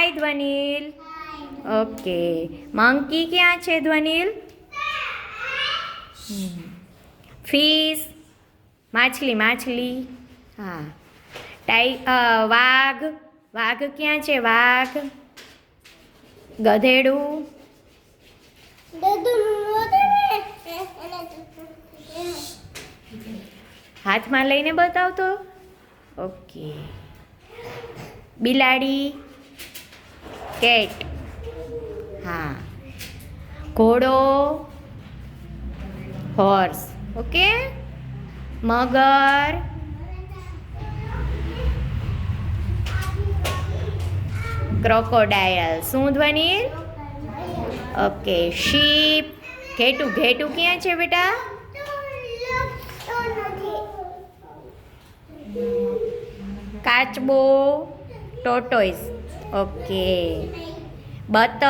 હાય Dhwanil. Okay. Monkey ક્યાં છે Dhwanil? Fish, માછલી માછલી. હા. વાઘ, વાઘ ક્યાં છે વાઘ? ગધેડું. હાથમાં લઈને બતાવતો. ઓકે. બિલાડી, કેટ. હા. ઘોડો, હોર્સ. ઓકે. મગર, ક્રોકોડાયલ. શું ધ્વનિલ? ઓકે. શીપ. ઘેટું, ઘેટું ક્યાં છે બેટા? કાચબો, ટોટોઈસ. ઓકે. બતક.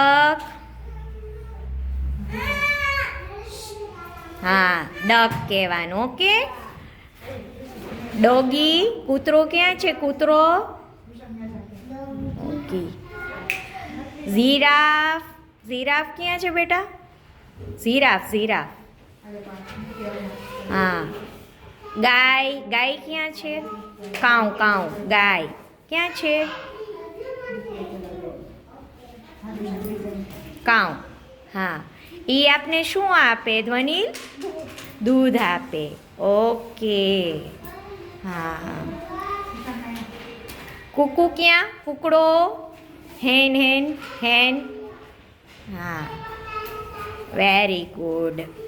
હા, ડક કહેવાનું. ઓકે. ડોગી, કૂતરો ક્યાં છે કૂતરો? ઓકે. ઝીરાફ, ઝીરાફ ક્યાં છે બેટા? ઝીરાફ, ઝીરાફ. હા. ગાય, ગાય ક્યાં છે? કાઉ, કાઉ. ગાય ક્યાં છે? કાઉ. હા. એ આપને શું આપે ધ્વનિલ? દૂધ આપે. ઓકે. હા. કુકુ ક્યાં? કુકડો. હેન, હેન, હેન. હા. Very good.